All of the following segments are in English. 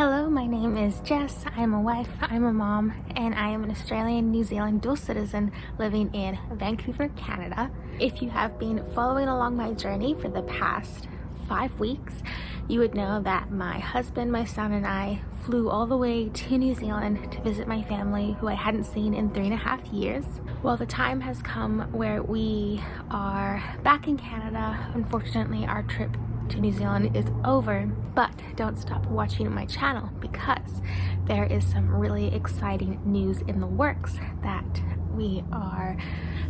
Hello, my name is Jess. I'm a wife, I'm a mom, and I am an Australian New Zealand dual citizen living in Vancouver, Canada. If you have been following along my journey for the past 5 weeks, you would know that my husband, my son, and I flew all the way to New Zealand to visit my family who I hadn't seen in 3.5 years. Well, the time has come where we are back in Canada. Unfortunately, our trip to New Zealand is over, but don't stop watching my channel because there is some really exciting news in the works that we are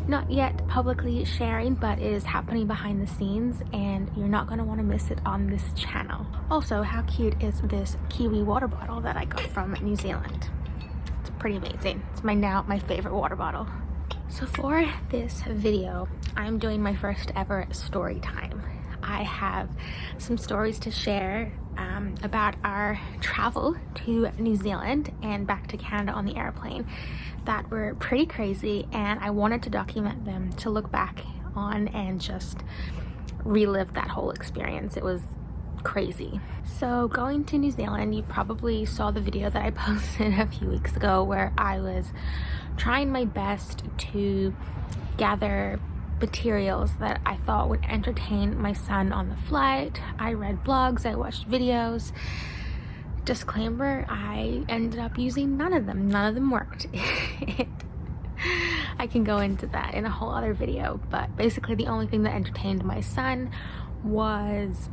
not yet publicly sharing, but it is happening behind the scenes and you're not going to want to miss it on this channel. Also, how cute is this kiwi water bottle that I got from New Zealand? It's pretty amazing. It's my favorite water bottle. So for this video, I'm doing my first ever story time. I have some stories to share about our travel to New Zealand and back to Canada on the airplane that were pretty crazy, and I wanted to document them to look back on and just relive that whole experience. It was crazy. So going to New Zealand, you probably saw the video that I posted a few weeks ago where I was trying my best to gather materials that I thought would entertain my son on the flight. I read blogs, I watched videos. Disclaimer, I ended up using none of them. None of them worked. I can go into that in a whole other video, but basically the only thing that entertained my son was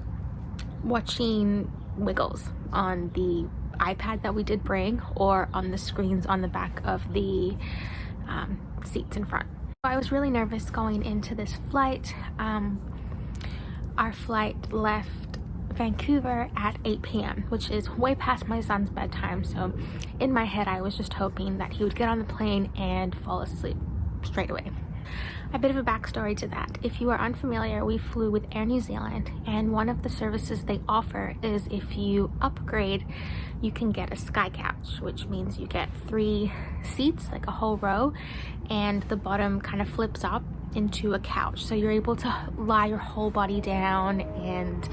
watching Wiggles on the iPad that we did bring or on the screens on the back of the seats in front. I was really nervous going into this flight. Our flight left Vancouver at 8 p.m., which is way past my son's bedtime. So in my head, I was just hoping that he would get on the plane and fall asleep straight away. A bit of a backstory to that. If you are unfamiliar, we flew with Air New Zealand, and one of the services they offer is if you upgrade, you can get a Skycouch, which means you get 3 seats, like a whole row, and the bottom kind of flips up into a couch. So you're able to lie your whole body down, and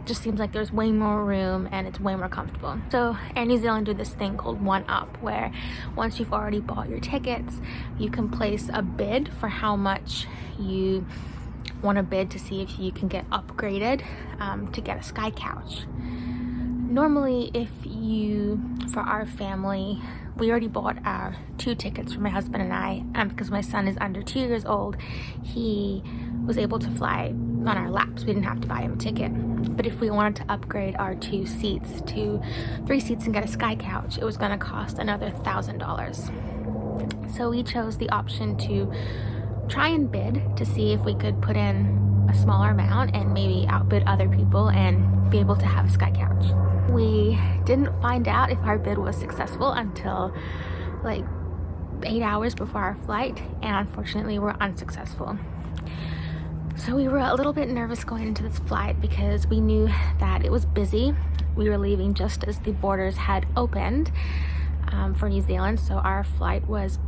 just seems like there's way more room and it's way more comfortable. So Air New Zealand do this thing called One Up, where once you've already bought your tickets, you can place a bid for how much you want to bid to see if you can get upgraded to get a Skycouch. Normally, for our family, we already bought our 2 tickets for my husband and I, because my son is under 2 years old. He was able to fly on our laps. We didn't have to buy him a ticket. But if we wanted to upgrade our 2 seats to 3 seats and get a Skycouch, it was going to cost another $1,000. So we chose the option to try and bid to see if we could put in a smaller amount and maybe outbid other people and be able to have a Skycouch. We didn't find out if our bid was successful until like 8 hours before our flight, and unfortunately we're unsuccessful. So we were a little bit nervous going into this flight because we knew that it was busy. We were leaving just as the borders had opened for New Zealand, so our flight was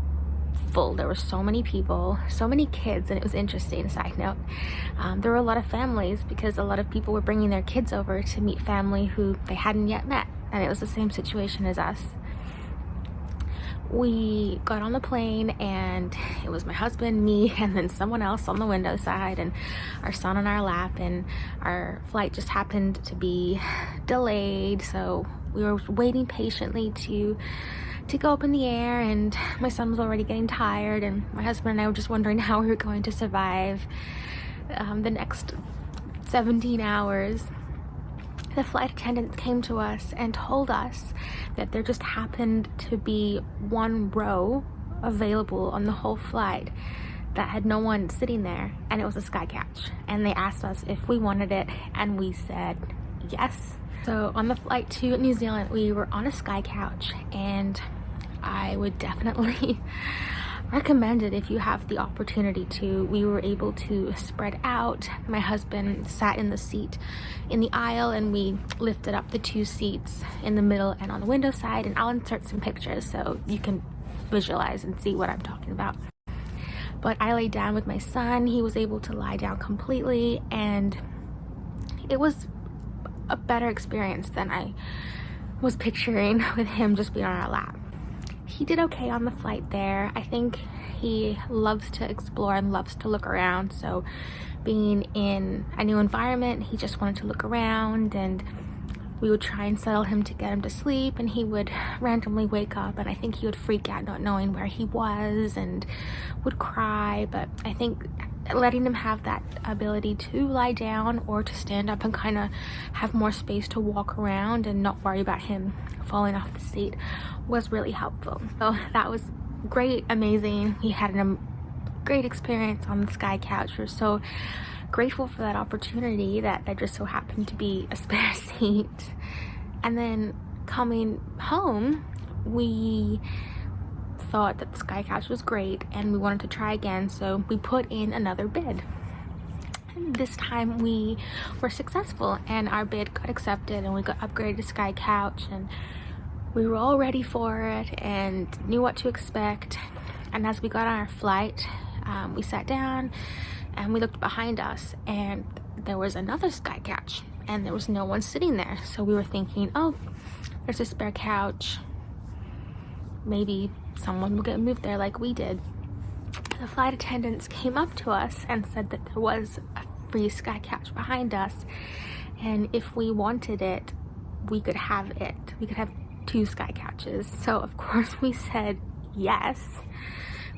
full. There were so many people, so many kids, and it was interesting. Side note, there were a lot of families because a lot of people were bringing their kids over to meet family who they hadn't yet met, and it was the same situation as us. We got on the plane and it was my husband, me, and then someone else on the window side, and our son on our lap, and our flight just happened to be delayed, so we were waiting patiently to go up in the air, and my son was already getting tired, and my husband and I were just wondering how we were going to survive the next 17 hours. The flight attendants came to us and told us that there just happened to be 1 row available on the whole flight that had no one sitting there, and it was a Skycouch. And they asked us if we wanted it, and we said yes. So on the flight to New Zealand, we were on a Skycouch, and I would definitely recommend it if you have the opportunity to. We were able to spread out. My husband sat in the seat in the aisle, and we lifted up the 2 seats in the middle and on the window side, and I'll insert some pictures so you can visualize and see what I'm talking about. But I laid down with my son. He was able to lie down completely, and it was a better experience than I was picturing with him just being on our lap. He did okay on the flight there. I think he loves to explore and loves to look around, so being in a new environment, he just wanted to look around, and we would try and settle him to get him to sleep, and he would randomly wake up, and I think he would freak out not knowing where he was and would cry. But I think letting him have that ability to lie down or to stand up and kind of have more space to walk around and not worry about him falling off the seat was really helpful. So that was great, amazing. He had a great experience on the Skycouch. We're so grateful for that opportunity that there just so happened to be a spare seat. And then coming home, we thought that the Skycouch was great and we wanted to try again, so we put in another bid. And this time we were successful and our bid got accepted and we got upgraded to Skycouch, and we were all ready for it and knew what to expect. And as we got on our flight, we sat down and we looked behind us, and there was another Skycouch and there was no one sitting there. So we were thinking, oh, there's a spare couch, maybe someone will get moved there like we did. The flight attendants came up to us and said that there was a free Skycouch behind us, and if we wanted it, we could have it. We could have 2 Skycouches. So of course we said yes.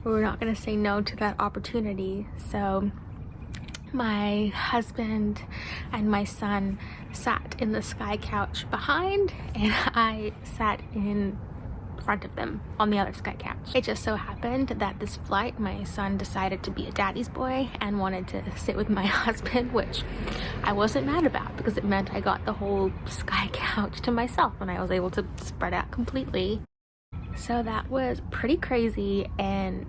We were not going to say no to that opportunity. So my husband and my son sat in the Skycouch behind, and I sat in front of them on the other Skycouch. It just so happened that this flight, my son decided to be a daddy's boy and wanted to sit with my husband, which I wasn't mad about because it meant I got the whole Skycouch to myself and I was able to spread out completely. So that was pretty crazy, and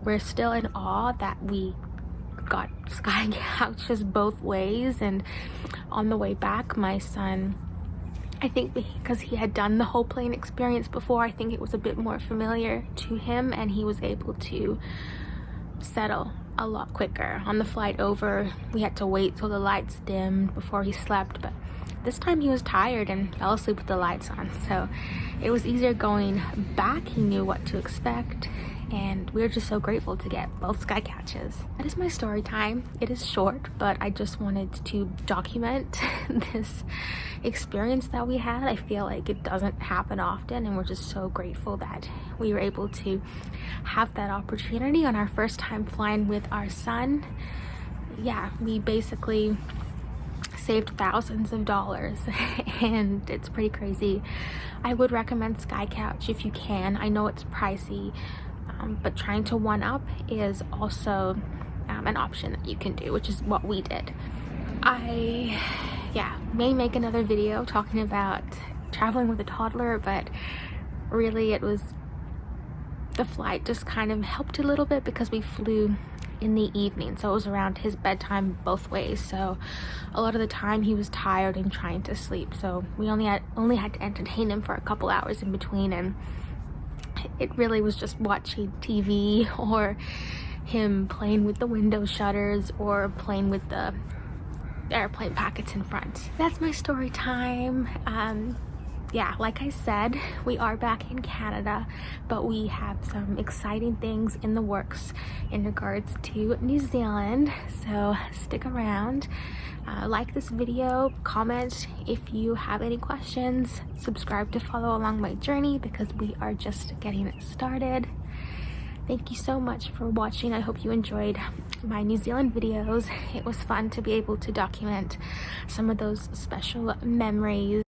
we're still in awe that we got Skycouches both ways. And on the way back, my son, I think because he had done the whole plane experience before, I think it was a bit more familiar to him and he was able to settle a lot quicker. On the flight over, we had to wait till the lights dimmed before he slept, but this time he was tired and fell asleep with the lights on, so it was easier going back. He knew what to expect, and we were just so grateful to get both Skycouches. That is my story time. It is short, but I just wanted to document this experience that we had. I feel like it doesn't happen often, and we're just so grateful that we were able to have that opportunity on our first time flying with our son. Yeah, we basically saved thousands of dollars and it's pretty crazy. I would recommend Skycouch if you can. I know it's pricey, but trying to one up is also an option that you can do, which is what we did. I may make another video talking about traveling with a toddler, but really it was the flight just kind of helped a little bit because we flew in the evening, so it was around his bedtime both ways, so a lot of the time he was tired and trying to sleep, so we only had to entertain him for a couple hours in between, and it really was just watching TV or him playing with the window shutters or playing with the airplane packets in front. That's my story time. Yeah, like I said, we are back in Canada, but we have some exciting things in the works in regards to New Zealand, so stick around. Like this video, comment if you have any questions, subscribe to follow along my journey because we are just getting started. Thank you so much for watching. I hope you enjoyed my New Zealand videos. It was fun to be able to document some of those special memories.